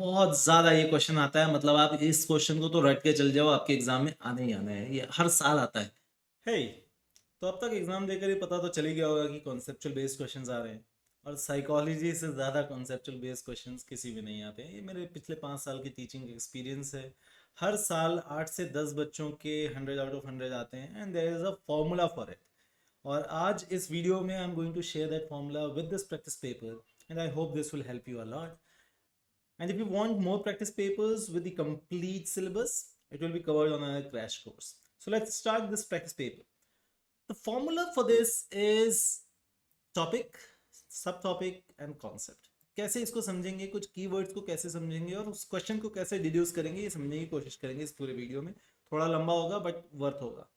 बहुत ज्यादा ये क्वेश्चन आता है, मतलब आप इस क्वेश्चन को तो रट के चल जाओ, आपके एग्जाम में आने ही आना है, ये हर साल आता है। हे, तो अब तक एग्जाम देकर ही पता तो चल ही गया होगा कि कॉन्सेप्चुअल बेस्ड क्वेश्चंस आ रहे हैं, और साइकोलॉजी से ज़्यादा कॉन्सेप्चुअल बेस्ड क्वेश्चंस किसी भी नहीं आते हैं। ये मेरे पिछले 5 साल की टीचिंग एक्सपीरियंस है। हर साल 8 से 10 बच्चों के 100 आउट ऑफ 100 आते हैं, and there is a formula for it. और आज इस वीडियो में I am going to share that formula with this practice paper, and I hope this will help you a lot. And if you want more practice papers with the complete syllabus, it will be covered on a crash course. So let's start this practice paper. The formula for this is topic, subtopic and concept. कैसे इसको समझेंगे, कुछ keywords को कैसे समझेंगे और उस question को कैसे डिड्यूस करेंगे, ये समझने की कोशिश करेंगे इस पूरे वीडियो में। थोड़ा लंबा होगा बट वर्थ होगा।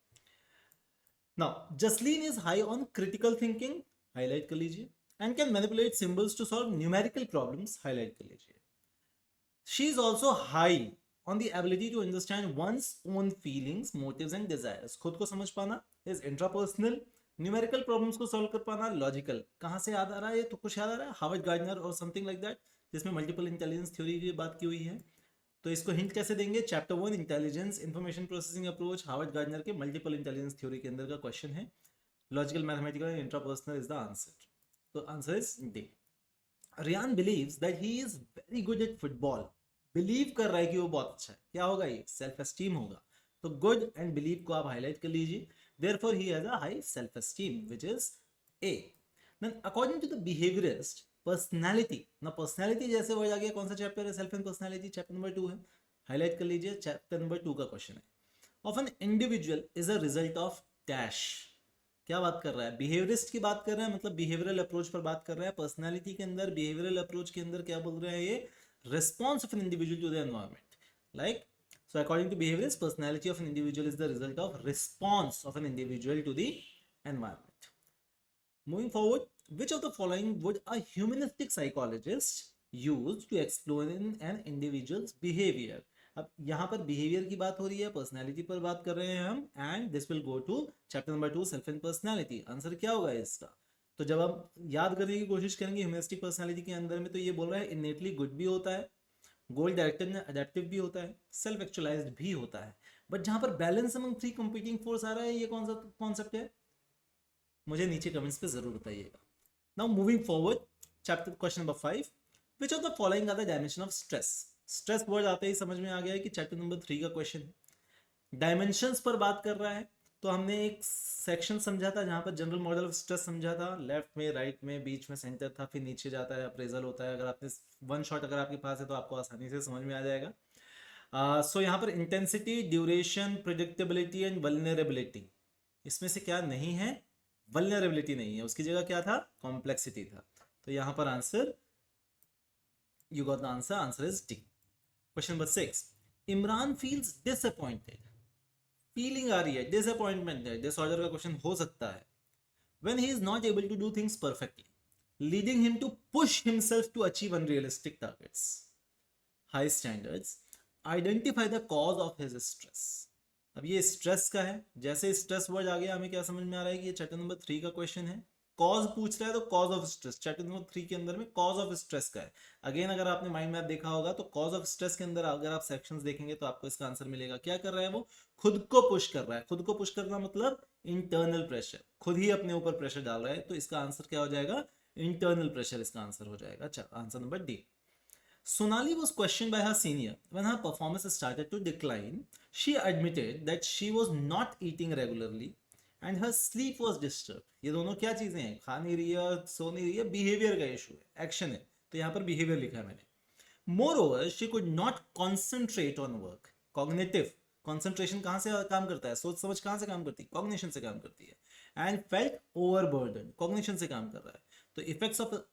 Now Jasleen is high on critical thinking, highlight कर लीजिए, and can manipulate symbols to solve numerical problems, highlight कर लीजिए। She is also high on the ability to understand one's own feelings, motives and desires. खुद को समझ पाना is intrapersonal. Numerical problems को solve कर पाना लॉजिकल। कहाँ से याद आ रहा है ये, तो कुछ याद आ रहा है हार्वर्ड गार्डनर और समथिंग लाइक दैट, जिसमें मल्टीपल इंटेलिजेंस थ्योरी की बात की हुई है। तो इसको हिंट कैसे देंगे, chapter 1 intelligence information processing approach, Howard Gardner के मल्टीपल इंटेलिजेंस थ्योरी के अंदर का क्वेश्चन है। Logical mathematical intrapersonal is the answer. तो answer is D. Riyan believes that he is very good at football. Believe कर रहा है कि वो बहुत अच्छा है, क्या होगा ये, सेल्फ एस्टीम होगा। तो गुड एंड बिलीव को आप हाईलाइट कर लीजिए। Therefore he has a high self esteem, which is A. Then according to the behaviourist, personality ना, पर्सनालिटी जैसे वर्ड आ गया, कौन सा चैप्टर है, self and personality, chapter number 2 है, हाईलाइट कर लीजिए, चैप्टर नंबर 2 का क्वेश्चन है। Of an individual is a result of dash. क्या बात कर रहा है, बिहेवियरिस्ट की बात कर रहा है, मतलब बिहेवियरल अप्रोच पर बात कर रहा है। पर्सनालिटी के अंदर, बिहेवियरल अप्रोच के अंदर क्या बोल रहे हैं ये, response of an individual to the environment. Like, so according to behaviorist, personality of an individual is the result of response of an individual to the environment. Moving forward, which of the following would a humanistic psychologist use to explain an individual's behavior? अब यहाँ पर behaviour की बात हो रही है, personality पर बात कर रहे हैं हम, and this will go to chapter number 2 self and personality. Answer क्या होगा इसका, तो जब हम याद करने की कोशिश करेंगे ह्यूमनिस्टिक पर्सनालिटी के अंदर में, तो ये बोल रहा है इनेटली गुड भी होता है, गोल डायरेक्टेड अडेप्टिव भी होता है, सेल्फ एक्चुअलाइज्ड भी होता है। बट जहां पर balance among three competing force आ रहा है, ये कौन सा कॉन्सेप्ट है, मुझे नीचे कमेंट्स पे जरूर बताइएगा। Now moving forward, chapter question number 5, which of the following are the dimension of stress. Stress word आते ही समझ में आ गया है कि चैप्टर नंबर 3 का क्वेश्चन है। डायमेंशंस पर बात कर रहा है, तो हमने एक सेक्शन समझा था जहां पर जनरल मॉडल ऑफ स्ट्रेस समझा था, लेफ्ट में, राइट में, बीच में सेंटर था, फिर नीचे जाता है, अप्रेजल होता है। अगर आपने वन शॉट अगर आपके पास है तो आपको आसानी से समझ में आ जाएगा। सो यहाँ पर intensity, duration, predictability and vulnerability, इसमें से क्या नहीं है, वल्नरेबिलिटी नहीं है, उसकी जगह क्या था, कॉम्प्लेक्सिटी था। तो यहाँ पर answer, you got the answer, answer is D. Question number 6, Imran feels disappointed. Feeling आ रही है, डिसअपॉइंटमेंट है, डिसऑर्डर का क्वेश्चन हो सकता है। When he is not able to do things perfectly, leading him to push himself to achieve unrealistic targets, high standards, identify the cause of his stress. अब ये स्ट्रेस का है, जैसे स्ट्रेस वर्ड आ गया हमें क्या समझ में आ रहा है कि ये चैप्टर नंबर 3 का क्वेश्चन है। कॉज पूछ रहा है, तो cause of stress chapter number 3 के अंदर में कॉज ऑफ स्ट्रेस का है। अगेन अगर आपने माइंड मैप देखा होगा तो कॉज ऑफ स्ट्रेस के अंदर अगर आप सेक्शंस देखेंगे तो आपको इसका आंसर मिलेगा। क्या कर रहा है वो, खुद को पुश कर रहा है। खुद को पुश करना मतलब इंटरनल प्रेशर, खुद ही अपने ऊपर प्रेशर डाल रहा है। तो इसका आंसर क्या हो जाएगा, इंटरनल प्रेशर इसका आंसर हो जाएगा। अच्छा, answer number D. Sonali was questioned by her senior when her performance started to decline. She admitted that she was not eating regularly and her sleep was disturbed. ये दोनों क्या चीजें हैं, खा नहीं रही है, सो नहीं रही है, बिहेवियर का इशू है, एक्शन है। तो यहाँ पर बिहेवियर लिखा है मैंने। Moreover, she could not concentrate on work. Cognitive concentration कहाँ से काम करता है, सोच समझ कहाँ से काम करती है, कॉग्निशन से काम करती है। And felt overburdened, कॉग्निशन से काम कर रहा है। तो effects of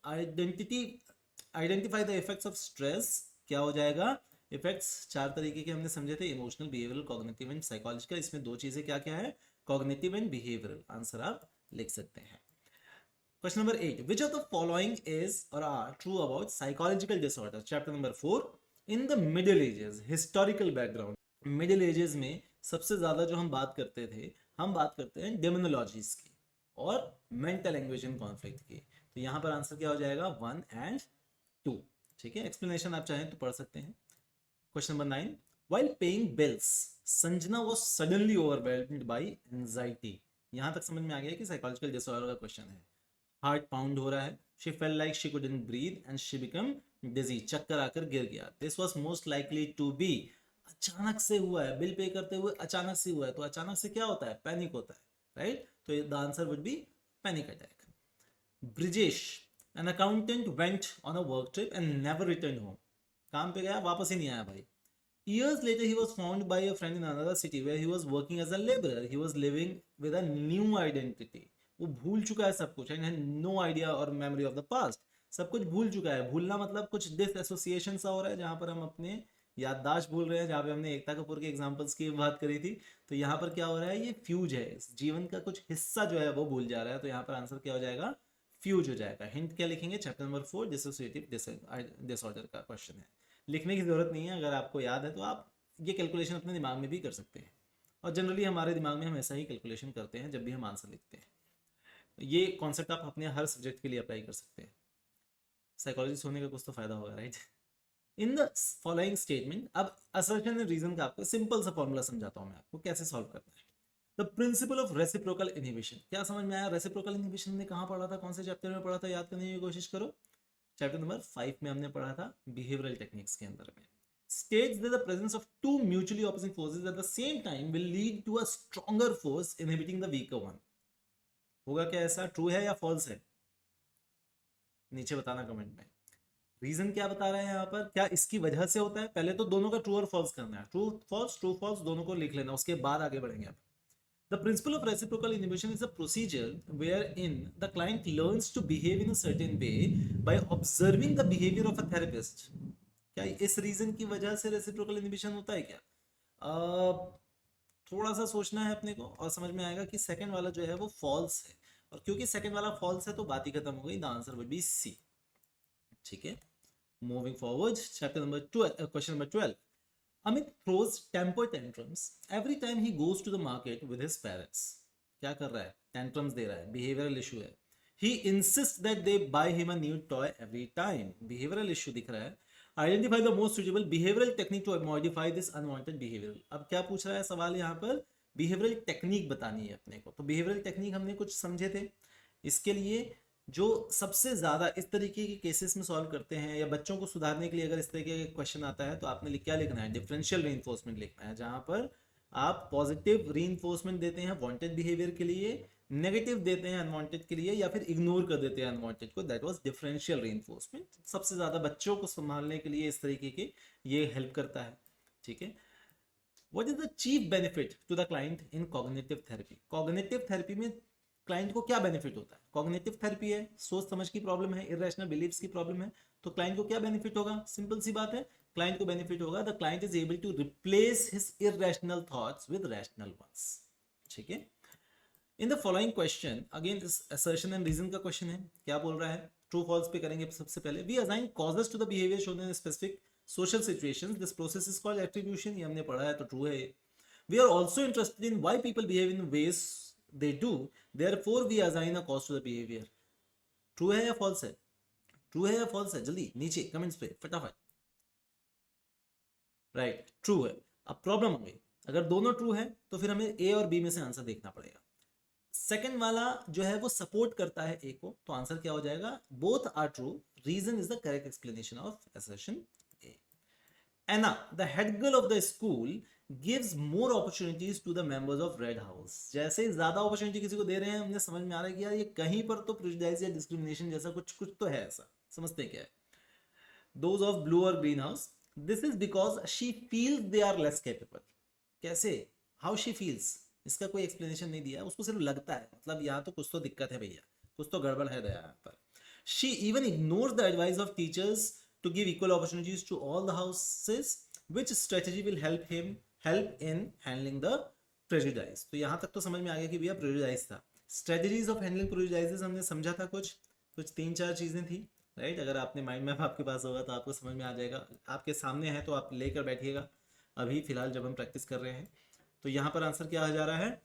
identify the effects of stress, क्या हो जाएगा, इफेक्ट्स 4 तरीके के हमने समझे थे, emotional, behavioural, cognitive and psychological. इसमें 2 चीजें क्या क्या है, कॉग्निटिव एंड बिहेवियरल। आंसर आप लिख सकते हैं। Question number 8, which of the following is or are true about psychological disorder, chapter number 4। In the middle ages, historical background, middle ages में सबसे ज्यादा जो हम बात करते थे, हम बात करते हैं डेमोनोलॉजीज की और मेंटल लैंग्वेज एंड कॉन्फ्लिक्ट की। तो यहां पर आंसर क्या हो जाएगा, 1 एंड 2। ठीक है, एक्सप्लेनेशन आप चाहें तो पढ़ सकते हैं। Question number 9, while paying bills Sanjana was suddenly overwhelmed by anxiety। यहां तक समझ में आ गया कि साइकोलॉजिकल डिसऑर्डर का क्वेश्चन है। हार्ट पाउंड हो रहा है, she felt like she couldn't breathe and she became dizzy, चक्कर आकर गिर गया। this was most likely to be, अचानक से हुआ है, बिल पे करते हुए अचानक से हुआ है, तो अचानक से क्या होता है, पैनिक होता है, राइट। तो the answer would be panic attack. Brijesh, an accountant went on a work trip and never returned home। काम पे गया, वापस ही नहीं आया भाई। Years later, he was found by a friend in another city where he was working as a laborer. He was living with a new identity। वो भूल चुका है सब कुछ, and had no idea or memory of the past। सब कुछ भूल चुका है। भूलना मतलब कुछ डिसएसोसिएशन सा हो रहा है, जहां पर हम अपने याददाश्त भूल रहे हैं। जहाँ पे हमने एकता कपूर के एग्जांपल्स की बात करी थी, तो यहाँ पर क्या हो रहा है, ये फ्यूज है, जीवन का कुछ हिस्सा जो है वो भूल जा रहा है। तो यहाँ पर आंसर क्या हो जाएगा, फ्यूज हो जाएगा। हिंट क्या लिखेंगे, चैप्टर नंबर 4 डिसोसिएटिव डिसऑर्डर का क्वेश्चन है। लिखने की जरूरत नहीं है, अगर आपको याद है तो आप ये कैलकुलेशन अपने दिमाग में भी कर सकते हैं। और जनरली हमारे दिमाग में हम ऐसा ही कैलकुलेशन करते हैं जब भी हम आंसर लिखते हैं। ये कॉन्सेप्ट आप अपने हर सब्जेक्ट के लिए अप्लाई कर सकते हैं। साइकोलॉजिस्ट होने का कुछ तो फायदा होगा, right. In the following statement, अब असर्शन एंड रीजन का आपको सिंपल सा फॉर्मूला समझाता हूं मैं आपको कैसे सॉल्व करना है। The principle of reciprocal inhibition, क्या समझ में आया। रेसिप्रोकल इनहिबिशन में कहाँ पढ़ा था, कौन से चैप्टर में पढ़ा था, याद करने की कोशिश करो। चैप्टर नंबर 5 में हमने पढ़ा था, बिहेवियरल टेक्निक्स के अंदर में। States that the presence of two mutually opposing forces at the same time will lead to a stronger force inhibiting the weaker one। होगा क्या ऐसा, ट्रू है या फॉल्स है, नीचे बताना कमेंट में। रीजन क्या बता रहा है यहाँ पर, क्या इसकी वजह से होता है। पहले तो दोनों का ट्रू और फॉल्स करना है, ट्रू फॉल्स दोनों को लिख लेना, उसके बाद आगे बढ़ेंगे आप। The principle of reciprocal inhibition is a procedure wherein the client learns to behave in a certain way by observing the behavior of a therapist। क्या इस रीजन की वजह से रेसिप्रोकल इनहिबिशन होता है क्या, थोड़ा सा सोचना है अपने को और समझ में आएगा कि सेकंड वाला जो है वो फॉल्स है। और क्योंकि सेकंड वाला फॉल्स है तो बात ही खत्म हो गई, the answer would be C. ठीक है, moving forward, chapter number 12, question number 12। Amit throws temper tantrums every time he goes to the market with his parents। क्या कर रहा है, tantrums दे रहा है, behavioral issue है। He insists that they buy him a new toy every time। behavioral issue दिख रहा है। Identify the most suitable behavioral technique to modify this unwanted behavior। अब क्या पूछ रहा है सवाल यहाँ पर, behavioral technique बतानी है अपने को। तो behavioral technique हमने कुछ समझे थे। इसके लिए जो सबसे ज़्यादा इस तरीके के केसेस में सॉल्व करते हैं, या बच्चों को सुधारने के लिए अगर इस तरीके का क्वेश्चन आता है, तो आपने क्या लिखना है, डिफरेंशियल रीइंफोर्समेंट लिखना है, जहां पर आप पॉजिटिव रीइंफोर्समेंट देते हैं वांटेड बिहेवियर के लिए, नेगेटिव देते हैं अनवांटेड के लिए, या फिर इग्नोर कर देते हैं अनवांटेड को। That was differential reinforcement. सबसे ज़्यादा बच्चों को संभालने के लिए इस तरीके के ये हेल्प करता है। ठीक है, what is the chief benefit to the client in cognitive therapy. Cognitive therapy में क्लाइंट को क्या बेनिफिट होता है, कॉग्निटिव थेरेपी है, सोच समझ की प्रॉब्लम है, इरेशनल बिलीव्स की प्रॉब्लम है, तो क्लाइंट को क्या बेनिफिट होगा, सिंपल सी बात है, क्लाइंट को बेनिफिट होगा the client is able to replace his irrational thoughts with rational ones. ठीक है, in the following question, again assertion and reason का क्वेश्चन है, क्या बोल रहा है, ट्रू फॉल्स पे करेंगे सबसे पहले। We assign causes to the behaviour shown in specific social situations, this process is called attribution. ये हमने पढ़ा है तो ट्रू है। We are also interested in why people behave in ways they do, therefore we assign a cause to the behavior। True है या false है, true है या फॉल्स है, जल्दी नीचे कमेंट्स पे फटाफट। राइट, ट्रू है। अब प्रॉब्लम हो गई, अगर दोनों ट्रू है तो फिर हमें ए और बी में से आंसर देखना पड़ेगा। सेकंड वाला जो है वो सपोर्ट करता है ए को, तो आंसर क्या हो जाएगा, both are true, reason is the correct explanation of assertion A. Anna, the head girl of the school, gives more opportunities to the members of Red House। जैसे ज्यादा अपॉर्चुनिटी किसी को दे रहे हैं, हमने समझ में आ रहा है कि यार ये कहीं पर तो प्रेजुडिस या डिस्क्रिमिनेशन जैसा कुछ कुछ तो है, ऐसा समझते हैं क्या है। Those of blue or green house, this is because she feels they are less capable। कैसे, how she feels, इसका कोई एक्सप्लेनेशन नहीं दिया, उसको सिर्फ लगता है, मतलब यहाँ तो कुछ तो दिक्कत है भैया, कुछ तो गड़बड़ है यहाँ पर। She even ignores the advice of teachers to give equal opportunities to all the houses, which strategy will help in handling the prejudice। तो यहाँ तक तो समझ में आ गया कि भैया prejudice था। strategies of handling prejudices हमने समझा था, कुछ 3-4 चीजें थी, राइट। अगर आपने माइंड मैप आपके पास होगा तो आपको समझ में आ जाएगा, आपके सामने है तो आप लेकर बैठिएगा अभी फिलहाल जब हम प्रैक्टिस कर रहे हैं। तो यहाँ पर आंसर क्या आ जा रहा है,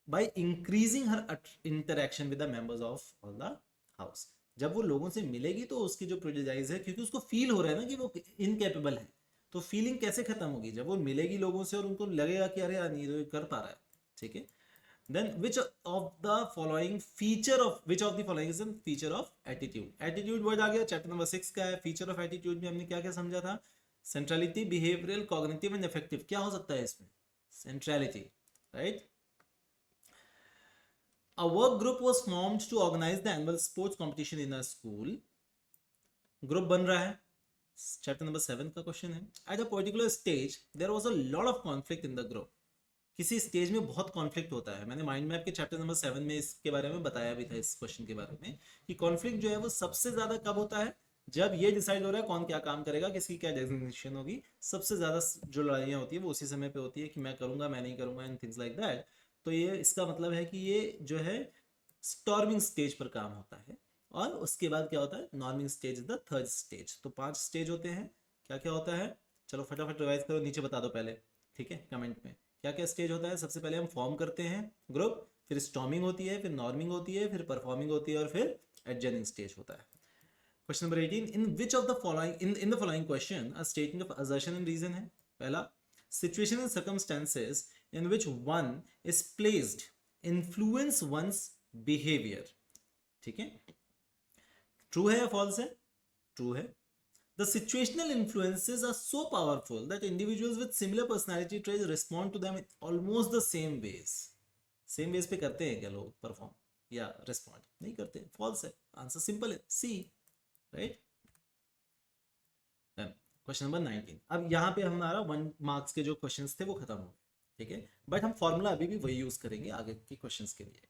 by increasing her interaction with the members of all the house। जब वो लोगों से मिलेगी तो उसकी जो प्रेजुडिस है, क्योंकि उसको फील हो रहा है ना कि वो इनकेपेबल है, तो फीलिंग कैसे खत्म होगी? जब वो मिलेगी लोगों से और उनको लगेगा कि अरे यार नहीं तो ये कर पा रहा है, ठीक है। Then which of the following is a feature of attitude? Attitude word आ गया, चैप्टर नंबर 6 का है। फीचर ऑफ एटीट्यूड में हमने क्या क्या समझा था? Centrality, behavioural, cognitive and effective. क्या हो सकता है इसमें? Centrality, right. A work group was formed to organize the annual sports competition in a school. Group बन रहा है, चैप्टर नंबर 7 का क्वेश्चन है। At a particular stage there was a lot of conflict in the group. किसी stage में बहुत conflict होता है। मैंने माइंड मैप के चैप्टर नंबर 7 में इसके बारे में बताया भी था, इस क्वेश्चन के बारे में, कि कॉन्फ्लिक्ट जो है वो सबसे ज्यादा कब होता है? जब ये डिसाइड हो रहा है कौन क्या काम करेगा, किसकी क्या डेजिग्नेशन होगी। सबसे ज्यादा जो लड़ाइयाँ होती है वो उसी समय पे होती है कि मैं करूंगा, मैं नहीं करूंगा, एंड थिंग्स लाइक दैट। तो ये इसका मतलब है कि ये जो है स्टॉर्मिंग स्टेज पर काम होता है। और उसके बाद क्या होता है? Norming stage is the third stage. तो 5 स्टेज होते हैं। क्या क्या होता है? चलो फटाफट रिवाइज करो, नीचे बता दो पहले, ठीक है, कमेंट में। क्या क्या स्टेज होता है? सबसे पहले हम फॉर्म करते हैं ग्रुप, फिर स्टॉर्मिंग होती है, फिर नॉर्मिंग होती है, फिर परफॉर्मिंग होती है, और फिर एडजनिंग स्टेज होता है। Question number 18, in which of the following in the following question a statement of assertion and reason है। पहला, situation and circumstances in which one is placed influence one's behaviour. ठीक है, ट्रू है या false है? True है। The situational influences are so powerful that individuals with similar personality traits respond to them in almost the same ways. Same ways पे करते हैं क्या लोग परफॉर्म या रिस्पॉन्ड? नहीं करते, फॉल्स है। आंसर सिंपल है, सी, राइट। Question number 19। अब यहाँ पे हमारा 1 मार्क्स के जो क्वेश्चंस थे वो खत्म हो गए, ठीक है, बट हम फॉर्मूला अभी भी वही यूज करेंगे आगे के क्वेश्चंस के लिए।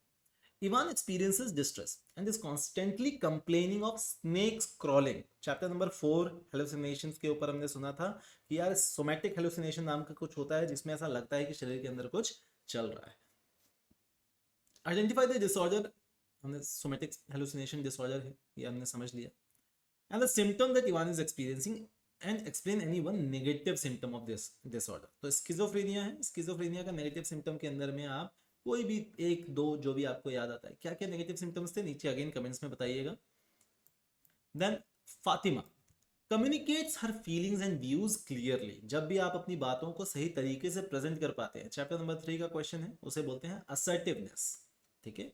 Ivan experiences distress and is constantly complaining of snakes crawling. Chapter number 4 hallucinations के ऊपर हमने सुना था कि यार सोमैटिक hallucination नाम का कुछ होता है जिसमें ऐसा लगता है कि शरीर के अंदर कुछ चल रहा है। Identify the disorder, हमने सोमैटिक hallucination disorder है, ये हमने समझ लिया। And the symptom that Ivan is experiencing and explain any one negative symptom of this disorder. तो स्किज़ोफ्रेनिया है, स्किज़ोफ्रेनिया का नेगेटिव सिम्टम के अंदर में आप कोई भी 1-2 जो भी आपको याद आता है। क्या क्या नेगेटिव सिम्टम्स थे नीचे अगेन कमेंट्स में बताइएगा। Then Fatima communicates her feelings and views clearly. जब भी आप अपनी बातों को सही तरीके से प्रेजेंट कर पाते हैं, चैप्टर नंबर 3 का क्वेश्चन है, उसे बोलते हैं असर्टिवनेस, ठीक है।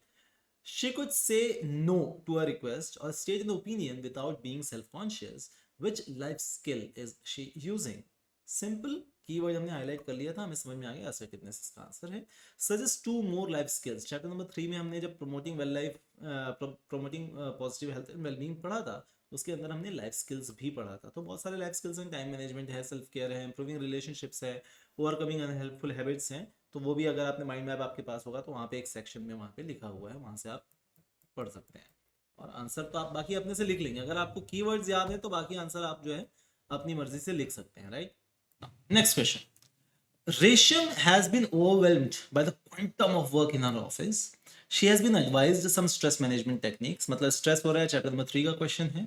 She could say no to a request or state an opinion without being self conscious. Which life skill is she using? Simple keyword हमने हाईलाइट कर लिया था, हमें समझ में आ गया असर्टिवनेस इसका आंसर है। Suggest 2 more life skills. Chapter number 3 में हमने जब promoting well life, promoting positive health and wellbeing पढ़ा था, उसके अंदर हमने लाइफ स्किल्स भी पढ़ा था। तो बहुत सारे लाइफ स्किल्स हैं, टाइम मैनेजमेंट है, सेल्फ केयर है, इंप्रूविंग रिलेशनशिप्स है, ओवरकमिंग अनहेल्पफुल हैबिट्स हैं। तो वो भी अगर आपने माइंड मैप आपके पास होगा तो वहाँ पे एक सेक्शन में वहाँ पे लिखा हुआ है, वहाँ से आप पढ़ सकते हैं। और आंसर तो आप बाकी अपने से लिख लेंगे। अगर आपको कीवर्ड्स याद है तो बाकी आंसर आप जो है अपनी मर्जी से लिख सकते हैं, right. Next question. Resham has been overwhelmed by the quantum of work in her office. She has been advised some stress management techniques. मतलब stress हो रहा है, चैप्टर नंबर 3 का क्वेश्चन है।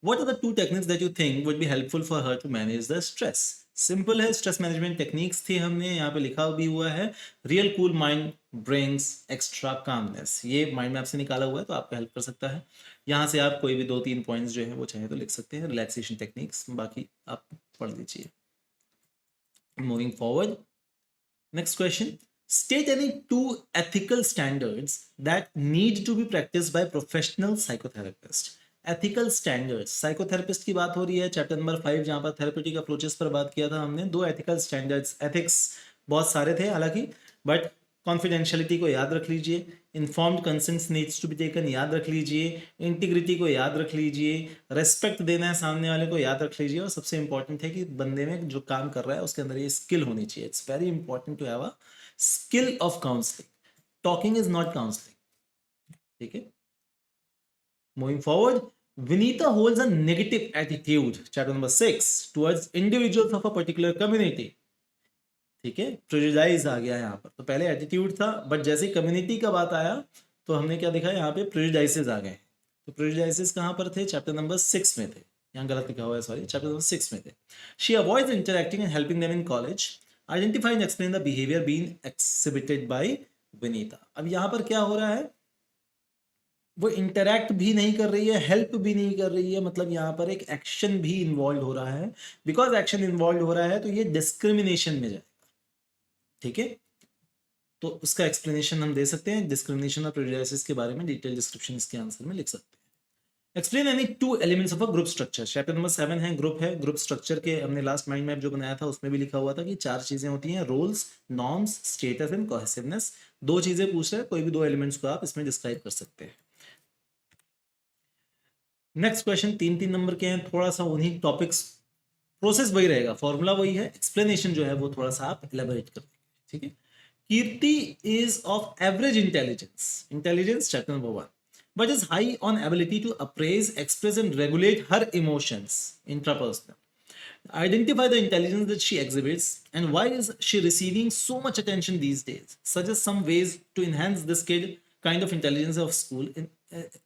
What are the 2 techniques that you think would be helpful for her to manage the stress? Simple है, stress management techniques थी, हमने यहाँ पे लिखा भी हुआ है real cool mind brings extra calmness. ये माइंड मैप से निकाला हुआ है तो आपको हेल्प कर सकता है। यहाँ से आप कोई भी 2-3 पॉइंट्स जो है वो चाहे तो लिख सकते हैं, रिलैक्सेशन टेक्निक्स, बाकी आप पढ़ लीजिए। Moving forward, next question. State any 2 ethical standards that need to be practiced by professional psychotherapist. Ethical standards, psychotherapist की बात हो रही है, चैप्टर नंबर 5 जहां पर थेरेपेटिक अप्रोचेस पर बात किया था हमने। 2 एथिकल स्टैंडर्ड्स, एथिक्स बहुत सारे थे हालांकि, बट कॉन्फिडेंशियलिटी को याद रख लीजिए, informed consent needs to be taken याद रख लीजिए, इंटीग्रिटी को याद रख लीजिए, रेस्पेक्ट देना है सामने वाले को याद रख लीजिए, और सबसे इंपॉर्टेंट है कि बंदे में जो काम कर रहा है उसके अंदर ये स्किल होनी चाहिए। It's very important to have a skill of counselling. Talking is not counselling, ठीक है। Moving forward, Vinita holds a negative attitude, chapter number 6, towards individuals of a particular community. ठीक है, प्रेजुडाइज आ गया यहाँ पर। तो पहले एटीट्यूड था, बट जैसे कम्युनिटी का बात आया तो हमने क्या देखा, यहाँ पे प्रेजुडाइसेस आ गए। तो प्रेजुडाइसेस कहाँ पर थे? चैप्टर नंबर 6 में थे, यहाँ गलत लिखा हुआ है, सॉरी, चैप्टर नंबर 6 में थे। She avoids interacting and helping them in college. Identify and explain the behaviour being exhibited by Vinita. अब यहाँ पर क्या हो रहा है, वो इंटरैक्ट भी नहीं कर रही है, हेल्प भी नहीं कर रही है, मतलब यहाँ पर एक एक्शन भी इन्वॉल्व हो रहा है। बिकॉज एक्शन इन्वॉल्व हो रहा है तो ये डिस्क्रिमिनेशन में जाए। ठीक है, तो उसका एक्सप्लेनेशन हम दे सकते हैं। डिस्क्रिमिनेशन और प्रेजुडिस के बारे में डिटेल डिस्क्रिप्शन इसके आंसर में लिख सकते हैं। Explain any two elements of a group structure. Chapter number 7 है, ग्रुप है। ग्रुप स्ट्रक्चर के हमने लास्ट माइंड मैप जो बनाया था उसमें भी लिखा हुआ था कि 4 चीजें होती हैं, roles, norms, status and cohesiveness. 2 चीजें पूछ रहे हैं, कोई भी 2 एलिमेंट्स को आप इसमें डिस्क्राइब कर सकते हैं। नेक्स्ट क्वेश्चन 3-3 नंबर के हैं, थोड़ा सा उन्हीं टॉपिक्स, प्रोसेस वही रहेगा, फॉर्मूला वही है, एक्सप्लेनेशन जो है वो थोड़ा सा आप एलेबोरेट कर देंगे। ठीक है, Kirti is of average intelligence chapter number 1, but is high on ability to appraise, express and regulate her emotions intrapersonal. Identify the intelligence that she exhibits and why is she receiving so much attention these days. Suggest some ways to enhance this kind of intelligence of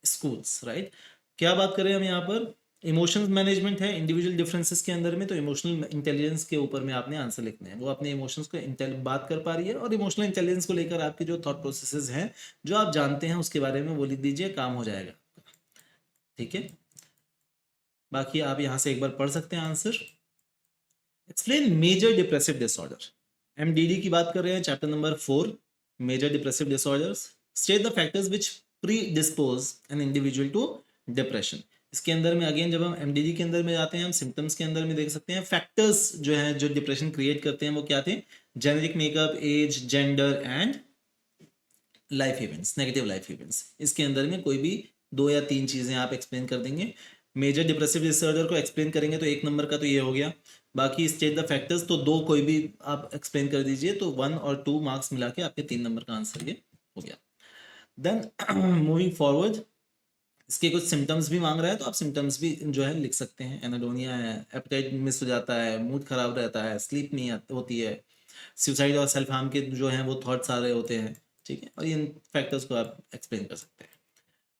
schools, right? क्या बात करें हम यहाँ पर, emotions management है individual differences के अंदर में, तो इमोशनल इंटेलिजेंस के ऊपर में आपने आंसर लिखने हैं। वो अपने इमोशंस को बात कर पा रही है और इमोशनल इंटेलिजेंस को लेकर आपके जो थॉट प्रोसेसेस हैं जो आप जानते हैं उसके बारे में वो लिख दीजिए, काम हो जाएगा। ठीक है, बाकी आप यहाँ से एक बार पढ़ सकते हैं answer. Explain major depressive disorder, MDD की बात कर रहे हैं, chapter number 4, major depressive disorders. State the factors which predispose an individual to depression. इसके अंदर में अगेन जब हम एमडीडी के अंदर में जाते हैं, हम सिम्टम्स के अंदर में देख सकते हैं फैक्टर्स जो हैं जो डिप्रेशन क्रिएट करते हैं वो क्या थे, genetic makeup, age, gender and life events, negative life events. इसके अंदर में कोई भी 2 या 3 चीजें आप एक्सप्लेन कर देंगे। मेजर डिप्रेसिव डिसऑर्डर को एक्सप्लेन करेंगे तो 1 नंबर का तो ये हो गया, बाकी स्टेट द फैक्टर्स तो 2 कोई भी आप एक्सप्लेन कर दीजिए, तो 1 और 2 मार्क्स मिला के आपके 3 नंबर का आंसर ये हो गया। देन मूविंग फॉरवर्ड, इसके कुछ सिम्टम्स भी मांग रहा है तो आप सिम्टम्स भी जो है लिख सकते हैं। एनाडोनिया है, एपेटाइट मिस हो जाता है, मूड खराब रहता है, स्लीप नहीं होती है, सुसाइड और सेल्फ हार्म के जो हैं वो थॉट्स आ रहे होते हैं। ठीक है, और इन फैक्टर्स को आप एक्सप्लेन कर सकते हैं।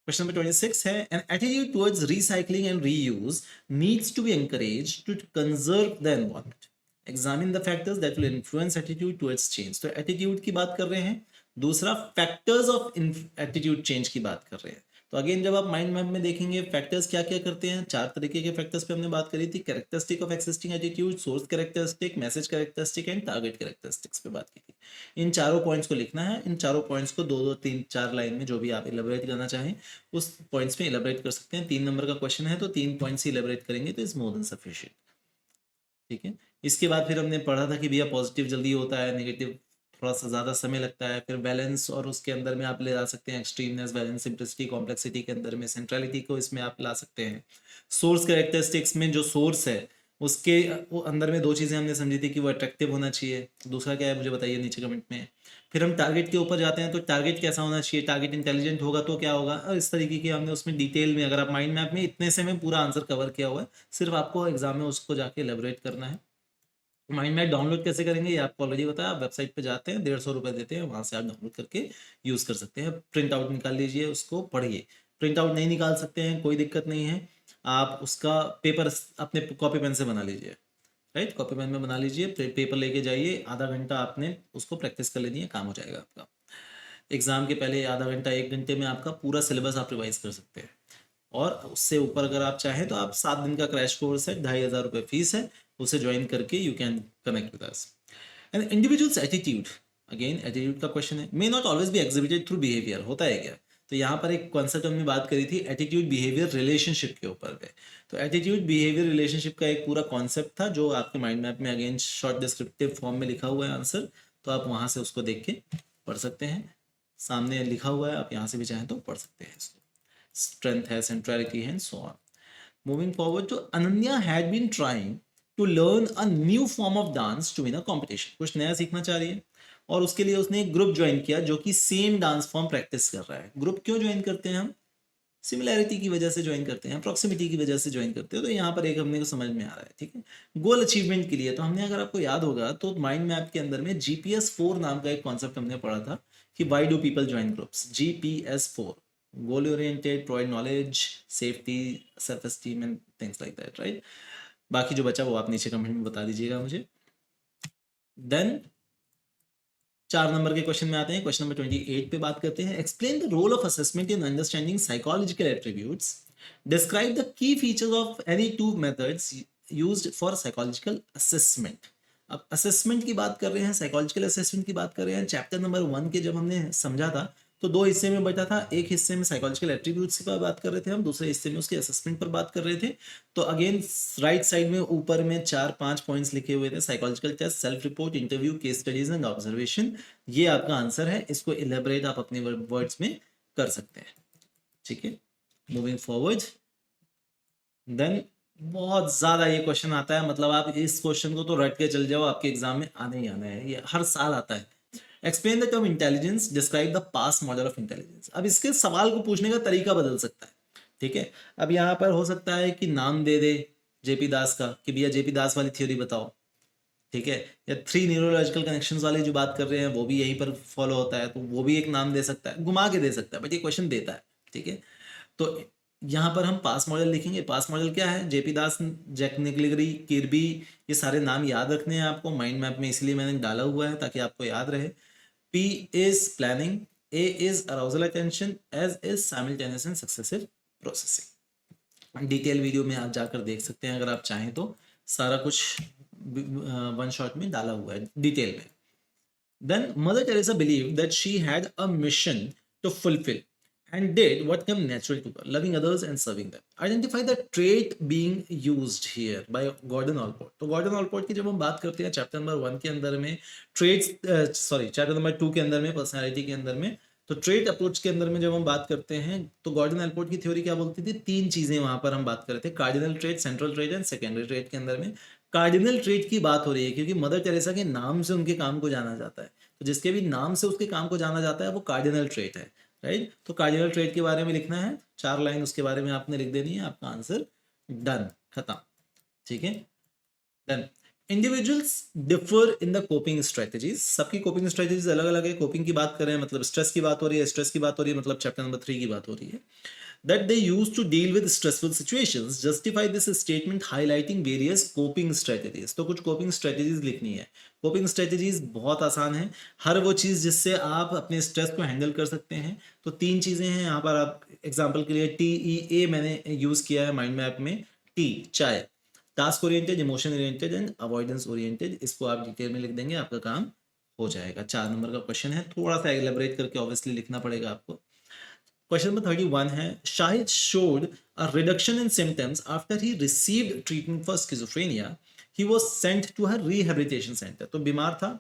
क्वेश्चन नंबर 26 है, an attitude towards recycling and reuse needs to be encouraged to conserve the environment. Examine the factors that will influence attitude towards change. तो एटीट्यूड की बात कर रहे हैं, दूसरा फैक्टर्स ऑफ एटीट्यूड चेंज की बात कर रहे हैं। तो अगेन जब आप माइंड मैप में देखेंगे फैक्टर्स क्या क्या करते हैं, 4 तरीके के फैक्टर्स पे हमने बात करी थी। Characteristic of existing attitude, source characteristic, message characteristic and target characteristics पे बात की थी। इन चारों पॉइंट्स को लिखना है, इन चारों पॉइंट्स को 2-2, 3-4 लाइन में जो भी आप इलेबोरेट करना चाहें उस पॉइंट्स में इलेबोरेट कर सकते हैं। 3 नंबर का क्वेश्चन है तो 3 पॉइंट्स ही इलेबोरेट करेंगे तो इज मोर देन सफिशिएंट। ठीक है, इसके बाद फिर हमने पढ़ा था कि भैया पॉजिटिव जल्दी होता है, नेगेटिव थोड़ा सा ज़्यादा समय लगता है। फिर बैलेंस और उसके अंदर में आप ले जा सकते हैं एक्सट्रीमनेस, बैलेंस, सिंप्लिसिटी, कॉम्प्लेक्सिटी के अंदर में सेंट्रलिटी को इसमें आप ला सकते हैं। सोर्स कैरेक्टरिस्टिक्स में जो सोर्स है उसके वो अंदर में 2 चीज़ें हमने समझी थी कि वो अट्रैक्टिव होना चाहिए, दूसरा क्या है मुझे बताइए नीचे कमेंट में। फिर हम टारगेट के ऊपर जाते हैं तो टारगेट कैसा होना चाहिए, टारगेट इंटेलिजेंट होगा तो क्या होगा, और इस तरीके की हमने उसमें डिटेल में, अगर आप माइंड मैप में इतने से में पूरा आंसर कवर किया हुआ है, सिर्फ आपको एग्जाम में उसको जाके एलेबोरेट करना है। माइंड मैप डाउनलोड कैसे करेंगे ये आपको ऑलरेडी बताया, आप वेबसाइट पे जाते हैं, 150 रुपये देते हैं, वहाँ से आप डाउनलोड करके यूज़ कर सकते हैं। प्रिंट आउट निकाल लीजिए, उसको पढ़िए। प्रिंट आउट नहीं निकाल सकते हैं कोई दिक्कत नहीं है, आप उसका पेपर अपने कॉपी पेन से बना लीजिए, राइट, कॉपी पेन में बना लीजिए, पेपर लेके जाइए, आधा घंटा आपने उसको प्रैक्टिस कर लेनी है, काम हो जाएगा आपका। एग्जाम के पहले आधा घंटा 1 घंटे में आपका पूरा सिलेबस आप रिवाइज कर सकते हैं। और उससे ऊपर अगर आप चाहें तो आप 7 दिन का क्रैश कोर्स है, 2,500 रुपये फीस है, उसे ज्वाइन करके you can connect with us. And individuals attitude, again attitude का क्वेश्चन है, may not always be exhibited through behaviour, होता है क्या। तो यहाँ पर एक कॉन्सेप्ट हमने बात करी थी एटीट्यूड बिहेवियर रिलेशनशिप के ऊपर पे। तो एटीट्यूड बिहेवियर रिलेशनशिप का एक पूरा कॉन्सेप्ट था जो आपके माइंड मैप में अगेन शॉर्ट डिस्क्रिप्टिव फॉर्म में लिखा हुआ है आंसर, तो आप वहाँ से उसको देख के पढ़ सकते हैं, सामने लिखा हुआ है, आप यहाँ से भी चाहें तो पढ़ सकते हैं इसको। Strength है, centrality है, and so on. Moving forward to Ananya had been trying to learn a new form of dance to win a competition. कुछ नया सीखना चाह रही है और उसके लिए उसने एक ग्रुप ज्वाइन किया जो कि सेम डांस फॉर्म प्रैक्टिस कर रहा है। ग्रुप क्यों ज्वाइन करते हैं हम, सिमिलैरिटी की वजह से ज्वाइन करते हैं, प्रॉक्सिमिटी की वजह से ज्वाइन करते हैं, तो यहाँ पर एक हमने को समझ में आ रहा है। ठीक है, गोल अचीवमेंट के लिए तो हमने, अगर आपको याद होगा तो माइंड मैप के अंदर में GPS4 नाम का एक कॉन्सेप्ट हमने पढ़ा था कि why do people join groups. GPS4, goal oriented, provide knowledge, safety, self esteem and things like that, right. बाकी जो बचा वो आप नीचे कमेंट में बता दीजिएगा मुझे। देन 4 नंबर के क्वेश्चन में आते हैं। क्वेश्चन नंबर 28 पे बात करते हैं। Explain the role of assessment in understanding psychological attributes. Describe the key features of any two methods used for psychological assessment. अब असेसमेंट की बात कर रहे हैं, साइकोलॉजिकल असेसमेंट की बात कर रहे हैं। चैप्टर नंबर 1 के जब हमने समझा था तो 2 हिस्से में बटा था। एक हिस्से में साइकोलॉजिकल एट्रीब्यूट्स की बात कर रहे थे हम, दूसरे हिस्से में उसके असेसमेंट पर बात कर रहे थे। तो अगेन राइट साइड में ऊपर में 4-5 पॉइंट्स लिखे हुए थे। Psychological test, self report, interview, case studies and observation. ये आपका आंसर है। इसको इलेबोरेट आप अपने वर्ड्स में कर सकते हैं। ठीक है, मूविंग फॉरवर्ड। देन बहुत ज्यादा ये क्वेश्चन आता है, मतलब आप इस क्वेश्चन को तो रट के चल जाओ, आपके एग्जाम में आने ही आना है। ये हर साल आता है। Explain the term intelligence, describe the past model of intelligence. अब इसके सवाल को पूछने का तरीका बदल सकता है। ठीक है, अब यहाँ पर हो सकता है कि नाम दे दे जेपी दास का, कि भैया जेपी दास वाली थ्योरी बताओ। ठीक है, या 3 न्यूरोलॉजिकल कनेक्शंस वाले जो बात कर रहे हैं वो भी यहीं पर फॉलो होता है, तो वो भी एक नाम दे सकता है, घुमा के दे सकता है, बट ये क्वेश्चन देता है। ठीक है, तो यहाँ पर हम पास मॉडल लिखेंगे। पास मॉडल क्या है? जेपी दास, जैक निकलेगरी, किर्बी, ये सारे नाम याद रखने हैं आपको माइंड मैप में, इसलिए मैंने डाला हुआ है ताकि आपको याद रहे। P is planning, A is arousal attention, S is simultaneous and successive processing। Detail video में आप जाकर देख सकते हैं अगर आप चाहें तो, सारा कुछ वन शॉट में डाला हुआ है डिटेल में। Then Mother Teresa believed that she had a mission to fulfill and did what came natural to her, loving others and serving them. Identify the trait being used here by Gordon Allport। तो Gordon Allport की जब हम बात करते हैं chapter number 1 के अंदर में ट्रेट्स, चैप्टर नंबर 2 के अंदर में पर्सनालिटी के अंदर में, तो ट्रेट अप्रोच के अंदर में जब हम बात करते हैं तो गॉर्डन एल्पोर्ट की थ्योरी क्या बोलती थी? 3 चीजें वहां पर हम बात कर रहे थे, cardinal trait, central trait and secondary trait के अंदर में कार्डिनल ट्रेट की बात हो रही है, क्योंकि मदर टेरेसा के नाम से उनके काम को जाना जाता है। तो जिसके भी नाम से उसके काम को जाना जाता है वो कार्डिनल ट्रेट है, राइट। तो कार्डिनल ट्रेट के बारे में लिखना है, 4 लाइन उसके बारे में आपने लिख देनी है, आपका आंसर डन, खत्म। ठीक है, done. Individuals differ in the coping strategies. सबकी कोपिंग स्ट्रेटेजीज अलग अलग है। कोपिंग की बात करें मतलब स्ट्रेस की बात हो रही है, स्ट्रेस की बात हो रही है मतलब चैप्टर नंबर 3 की बात हो रही है। That they used to deal with stressful situations, justify this statement highlighting various coping strategies। तो कुछ coping strategies लिखनी है। coping strategies बहुत आसान है, हर वो चीज़ जिससे आप अपने स्ट्रेस को हैंडल कर सकते हैं। तो 3 चीज़ें हैं यहाँ पर, आप एग्जाम्पल के लिए TEA मैंने यूज़ किया है माइंड मैप में। टी चाय, task oriented, emotion oriented and avoidance oriented. इसको आप डिटेल में लिख देंगे, आपका काम हो जाएगा। 4 नंबर का क्वेश्चन है, थोड़ा सा एलेबरेट करके ऑब्वियसली लिखना पड़ेगा आपको। क्वेश्चन नंबर 31 है, Shahid showed a reduction in symptoms after he received treatment for schizophrenia. He was sent to a rehabilitation center। तो बीमार था,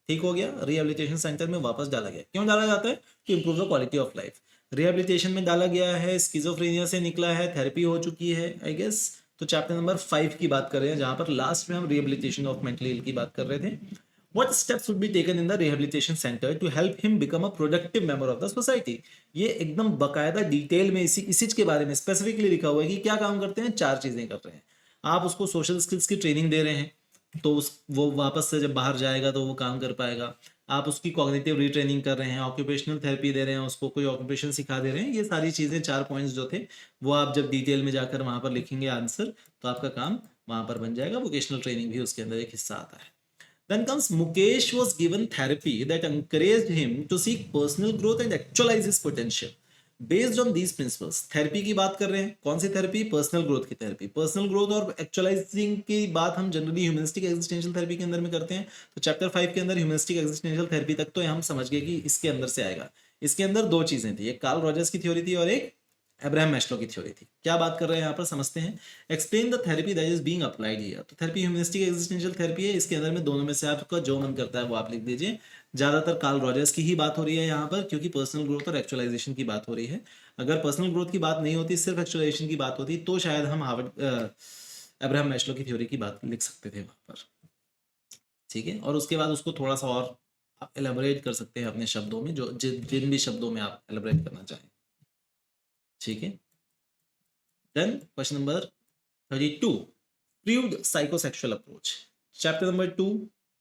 ठीक हो गया, रिहेबिलिटेशन सेंटर में वापस डाला गया। क्यों डाला जाता है? To improve the quality of life. Rehabilitation में डाला गया है, स्किजोफ्रेनिया से निकला है, थेरेपी हो चुकी है आई गेस। तो चैप्टर नंबर 5 की बात कर रहे हैं, जहां पर लास्ट में हम रिहेबिलिटेशन ऑफ मेंटली इल की बात कर रहे थे। What steps would be taken in the rehabilitation center to help him become a productive member of the society? ये एकदम बकायदा डिटेल में इसी के बारे में स्पेसिफिकली लिखा हुआ है कि क्या काम करते हैं। 4 चीजें कर रहे हैं। आप उसको सोशल स्किल्स की ट्रेनिंग दे रहे हैं, तो वो वापस से जब बाहर जाएगा तो वो काम कर पाएगा। आप उसकी कॉग्निटिव रीट्रेनिंग कर रहे हैं, ऑक्यूपेशनल थेरेपी दे रहे हैं, उसको कोई ऑक्यूपेशन सिखा दे रहे हैं। ये सारी चीजें 4 पॉइंट्स जो थे वो आप जब डिटेल में जाकर वहां पर लिखेंगे आंसर, तो आपका काम वहां पर बन जाएगा। वोकेशनल ट्रेनिंग भी उसके अंदर एक हिस्सा आता है। Then comes Mukesh was given therapy that encouraged him to seek personal growth and actualize his potential. Based on these principles, therapy की बात कर रहे हैं। कौन सी थेरेपी? पर्सनल ग्रोथ की थेरेपी। पर्सनल ग्रोथ और एक्चुअलाइजिंग की बात हम जनरली ह्यूमनिस्टिक एक्जिस्टेंशियल थेरेपी के अंदर में करते हैं। तो चैप्टर 5 के अंदर ह्यूमनिस्टिक एक्जिस्टेंशियल थेरेपी तक तो हम समझ गए कि इसके अंदर से आएगा। इसके अंदर 2 चीजें थी, एक कार्ल रॉजर्स की थ्योरी थी और एक अब्राहम मैस्लो की थ्योरी थी। क्या बात कर रहे हैं यहाँ पर समझते हैं। Explain the therapy that is being applied here. तो थेरेपी ह्यूमनिस्टिक एक्जिस्टेंशियल थेरेपी है, इसके अंदर में दोनों में से आपका जो मन करता है वो आप लिख दीजिए। ज्यादातर कार्ल रॉजर्स की ही बात हो रही है यहाँ पर, क्योंकि पर्सनल ग्रोथ और एक्चुअलाइजेशन की बात हो रही है। अगर पर्सनल ग्रोथ की बात नहीं होती, सिर्फ एक्चुअलाइजेशन की बात होती, तो शायद हम अब्राहम मैस्लो की थ्योरी की बात लिख सकते थे वहां पर। ठीक है, और उसके बाद उसको थोड़ा सा और आप एलेबोरेट कर सकते हैं अपने शब्दों में, जो जिन भी शब्दों में आप एलेबोरेट करना चाहें। ठीक है, then question number 32, Freud psychosexual approach। chapter number 2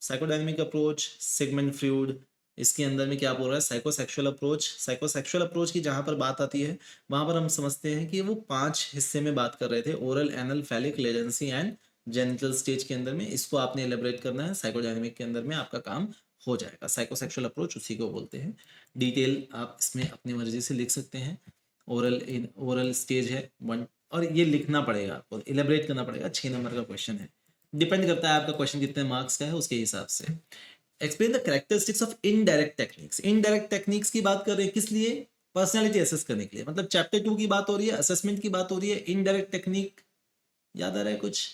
psychodynamic approach, Sigmund Freud। इसके अंदर में क्या बोल रहा है? Psychosexual approach. साइकोसेक्सुअल अप्रोच की जहां पर बात आती है वहां पर हम समझते हैं कि वो 5 हिस्से में बात कर रहे थे, oral, anal, phallic, latency and genital stage के अंदर में। इसको आपने एलेबरेट करना है, साइकोडायनेमिक के अंदर में आपका काम हो जाएगा। साइकोसेक्सुअल अप्रोच उसी को बोलते हैं। डिटेल आप इसमें अपनी मर्जी से लिख सकते हैं। ओरल स्टेज है 1, और ये लिखना पड़ेगा आपको, इलेबरेट करना पड़ेगा। 6 नंबर का क्वेश्चन है, डिपेंड करता है आपका क्वेश्चन कितने मार्क्स का है उसके हिसाब से। Explain the characteristics of indirect techniques. Indirect techniques की बात कर रहे हैं किस लिए? पर्सनालिटी असेस करने के लिए। मतलब चैप्टर 2 की बात हो रही है, असेसमेंट की बात हो रही है। इनडायरेक्ट टेक्निक याद आ रहा है कुछ?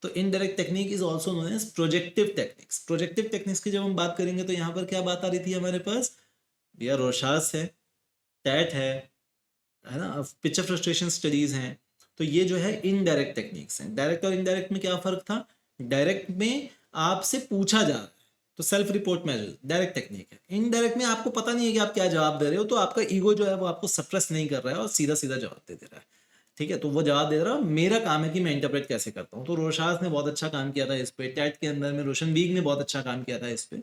तो indirect technique is also known as projective techniques. Projective techniques की जब हम बात करेंगे तो यहाँ पर क्या बात आ रही थी हमारे पास? भैया रोशास है, टैट है ना, पिक्चर फ्रस्ट्रेशन स्टडीज हैं। तो ये जो है इनडायरेक्ट टेक्निक्स हैं। डायरेक्ट और इनडायरेक्ट में क्या फर्क था? डायरेक्ट में आपसे पूछा जा रहा है तो self report method direct technique है। इनडायरेक्ट में आपको पता नहीं है कि आप क्या जवाब दे रहे हो, तो आपका ईगो जो है वो आपको सप्रेस नहीं कर रहा है और सीधा सीधा जवाब दे रहा है। ठीक है, तो वो जवाब दे रहा है, मेरा काम है कि मैं इंटरप्रेट कैसे करता हूँ। तो रोशास ने बहुत अच्छा काम किया था इस पे, टैट के अंदर में रोशन बीग ने बहुत अच्छा काम किया था इस पे।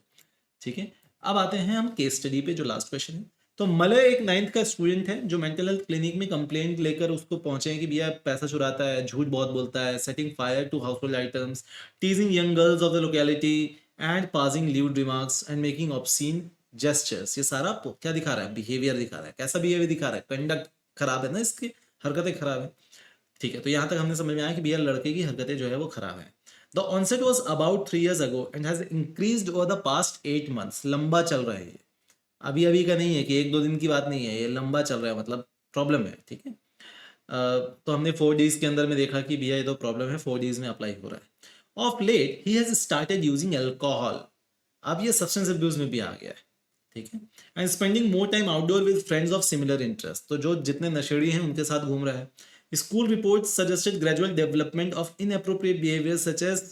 ठीक है, अब आते हैं हम केस स्टडी पे, जो लास्ट क्वेश्चन है। तो मलय एक 9th का स्टूडेंट है जो मेंटल हेल्थ क्लिनिक में कंप्लेंट लेकर उसको पहुंचे हैं कि भैया पैसा चुराता है, झूठ बहुत बोलता है, setting fire to household items, teasing young girls of the locality and passing lewd remarks and making obscene gestures. ये सारा क्या दिखा रहा है? बिहेवियर दिखा रहा है। कैसा बिहेवियर दिखा रहा है? कंडक्ट खराब है ना, इसकी हरकतें खराब है। ठीक है, तो यहाँ तक हमने समझ में आया कि भैया लड़के की हरकतें जो है वो खराब है। The onset was about 3 years ago and has increased over the past 8 months। लंबा चल रहा है ये, अभी अभी का नहीं है कि 1-2 दिन की बात नहीं है, ये लंबा चल रहा है, मतलब प्रॉब्लम है। ठीक है, तो हमने 4 days के अंदर में देखा कि भैया ये तो प्रॉब्लम है, 4 days में अप्लाई हो रहा है। Of late he has started using alcohol. अब ये सब्सटेंस अब्यूज में भी आ गया है। ठीक है, and spending more time outdoor with friends of similar interest. तो जो जितने नशेड़ी हैं उनके साथ घूम रहा है। School report suggested gradual development of inappropriate behaviour such as,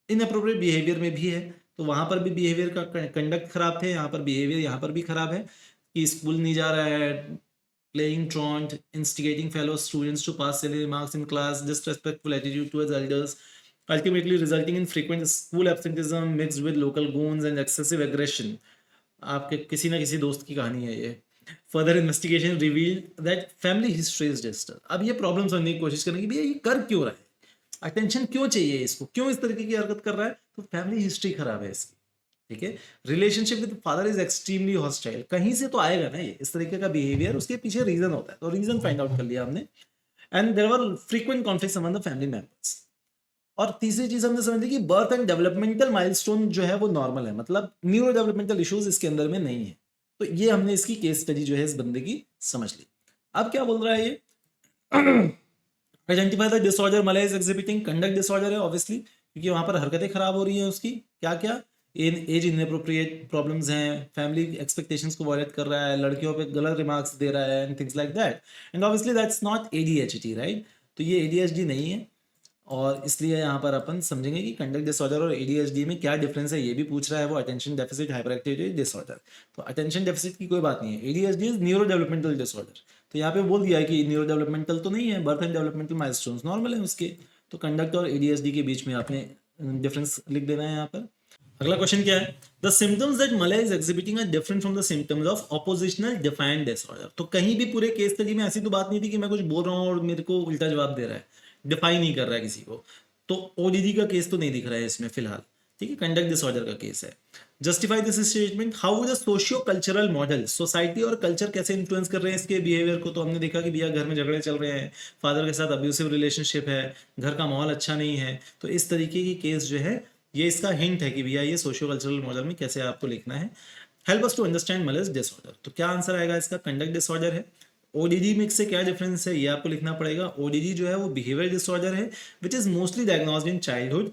inappropriate behaviour में भी है, तो वहां पर भी बिहेवियर का कंडक्ट खराब थे, यहाँ पर बिहेवियर यहाँ पर भी खराब है कि स्कूल नहीं जा रहा है, playing truant, instigating fellow students to pass silly remarks in class, disrespectful attitude towards elders, ultimately resulting in frequent school absenteeism mixed with local goons and excessive aggression। आपके किसी ना किसी दोस्त की कहानी है ये। Further investigation revealed that family history is disturb. अब ये प्रॉब्लम समझने की कोशिश करेंगे भैया ये कर क्यों रहा है, अटेंशन क्यों चाहिए इसको, क्यों इस तरीके की हरकत कर रहा है? तो फैमिली हिस्ट्री खराब है इसकी। ठीक है, relationship with father is extremely hostile. कहीं से तो आएगा ना ये, इस तरीके का बिहेवियर, उसके पीछे रीजन होता है, तो रीजन फाइंड आउट कर लिया हमने। And there were frequent conflicts among the family members. और तीसरी चीज हमने समझ ली कि बर्थ एंड डेवलपमेंटल माइलस्टोन जो है वो नॉर्मल है, मतलब न्यूरो डेवलपमेंटल इश्यूज इसके अंदर में नहीं है। तो ये हमने इसकी केस स्टडी जो है इस बंदे की समझ ली। अब क्या बोल रहा है ये? Identify the disorder Malay is exhibiting. Conduct disorder है ऑब्वियसली, क्योंकि वहां पर हरकतें खराब हो रही हैं उसकी। क्या क्या? इन एज इनअप्रोप्रिएट प्रॉब्लम्स हैं, फैमिली एक्सपेक्टेशंस को वायलेट कर रहा है, लड़कियों पे गलत रिमार्क्स दे रहा है and things like that. And obviously that's not ADHD, right? तो ये एडीएचडी नहीं है, और इसलिए यहाँ पर अपन समझेंगे कि कंडक्ट डिसऑर्डर और एडीएचडी में क्या डिफरेंस है। ये भी पूछ रहा है वो, attention deficit hyper activity disorder. तो अटेंशन डेफिसिट की कोई बात नहीं है, ADHD is neuro developmental disorder. तो यहाँ पे बोल दिया है कि न्यूरो डेवलपमेंटल तो नहीं है, birth and developmental milestones normal है उसके। तो कंडक्ट और एडीएचडी के बीच में आपने डिफरेंस लिख देना है यहाँ पर। अगला क्वेश्चन क्या है? The symptoms that Malay is exhibiting are different from the symptoms of oppositional defiant disorder. तो कहीं भी पूरे केस स्टडी में ऐसी तो बात नहीं थी कि मैं कुछ बोल रहा हूँ और मेरे को उल्टा जवाब दे रहा है, डिफाइन नहीं कर रहा है किसी को। तो ओडीडी का केस तो नहीं दिख रहा है इसमें फिलहाल। ठीक है, कंडक्ट डिसऑर्डर का केस है। Justify this statement. How the socio cultural model, society और कल्चर कैसे इन्फ्लुएंस कर रहे हैं इसके बिहेवियर को? तो हमने देखा कि भैया घर में झगड़े चल रहे हैं, फादर के साथ अब्यूसिव रिलेशनशिप है, घर का माहौल अच्छा नहीं है। तो इस तरीके की केस जो है ये इसका हिंट है कि भैया ये सोशियो कल्चरल मॉडल में कैसे आपको लिखना है। Help us to understand Malay's disorder. तो क्या आंसर आएगा इसका? कंडक्ट डिसऑर्डर है। ओडीडी मिक्स से क्या डिफरेंस है ये आपको लिखना पड़ेगा। ओडीडी जो है वो बिहेवियर डिसऑर्डर है which is mostly diagnosed in childhood.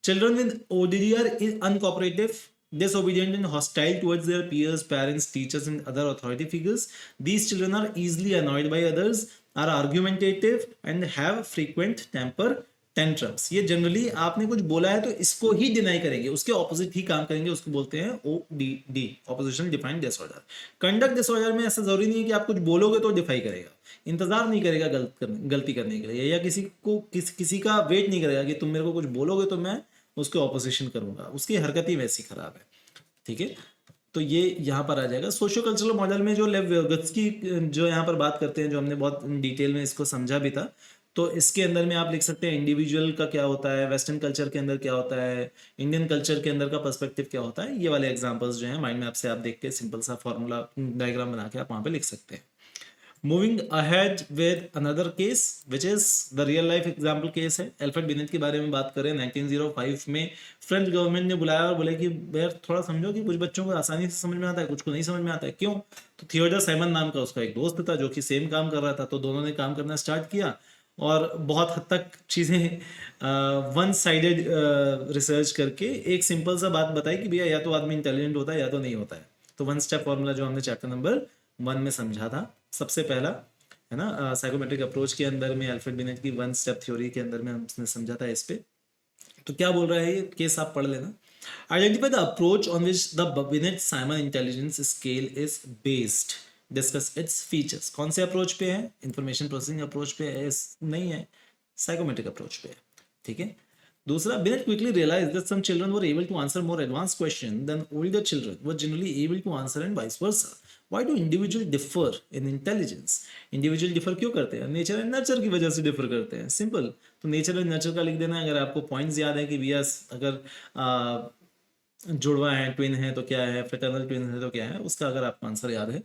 Children with ODD are uncooperative, disobedient and hostile towards their peers, parents, teachers and other authority figures. These children are easily annoyed by others, are argumentative and have frequent temper tantrums। ये generally आपने कुछ बोला है तो इसको ही deny करेंगे, उसके opposite ही काम करेंगे, उसको बोलते हैं ODD, oppositional defiant disorder. Conduct disorder में ऐसा जरूरी नहीं है कि आप कुछ बोलोगे तो डिफाई करेगा, इंतजार नहीं करेगा गलती करने के लिए, या किसी का वेट नहीं करेगा कि तुम मेरे को कुछ बोलोगे तो मैं उसके ऑपोजिशन करूंगा, उसकी हरकत ही वैसी खराब है। ठीक है, तो ये यहाँ पर आ जाएगा। सोशियो कल्चरल मॉडल में जो लेव विगोत्स्की जो यहाँ पर बात करते हैं, जो हमने बहुत डिटेल में इसको समझा भी था, तो इसके अंदर में आप लिख सकते हैं इंडिविजुअल का क्या होता है, वेस्टर्न कल्चर के अंदर क्या होता है, इंडियन कल्चर के अंदर का पर्सपेक्टिव क्या होता है। ये वाले एग्जांपल्स जो हैं माइंड मैप से आप देख के सिंपल सा फॉर्मूला डायग्राम बना के आप वहाँ पे लिख सकते हैं। Moving ahead with another case which is the real life example case है। अल्फ्रेड बिनेट के बारे में बात करें, 1905 में फ्रेंच गवर्नमेंट ने बुलाया और बोले कि यार थोड़ा समझो कि कुछ बच्चों को आसानी से समझ में आता है, कुछ को नहीं समझ में आता है। क्यों? तो थियोडर साइमन नाम का उसका एक दोस्त था जो कि सेम काम कर रहा था, तो दोनों ने काम करना स्टार्ट किया और बहुत हद तक चीज़ें वन साइडेड रिसर्च करके एक सिंपल सा बात बताई कि भैया या तो आदमी इंटेलिजेंट होता है या तो नहीं होता है। तो वन स्टेप फॉर्मूला जो हमने चैप्टर नंबर 1 में समझा था सबसे पहला, है ना, साइकोमेट्रिक अप्रोच के अंदर में अल्फ्रेड बिनेट की वन स्टेप थ्योरी के अंदर में हमने समझा था इस पे। तो क्या बोल रहा है ये केस, आप पढ़ लेना। Identify the approach on which the beneath Simon intelligence scale is based, discuss its features. कौन से अप्रोच पे है? इंफॉर्मेशन प्रोसेसिंग अप्रोच पे है? नहीं है, साइकोमेट्रिक अप्रोच पे है। ठीक है। दूसरा, Binet quickly realized that some children were able to answer more advanced questions than older children were generally able to answer and vice versa. Why do individuals differ in intelligence? Individual differ क्यों करते हैं? Nature and nurture की वजह से differ करते हैं, simple. तो nature and nurture का लिख देना है। अगर आपको पॉइंट्स याद है कि भैया अगर जुड़वा है, ट्विन है तो क्या है, फ्रेटर्नल ट्विन है तो क्या है, उसका अगर आपको आंसर याद है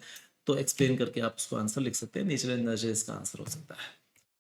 तो एक्सप्लेन करके आप उसको आंसर लिख सकते हैं। नेचर एंड नर्चर इसका आंसर हो सकता है।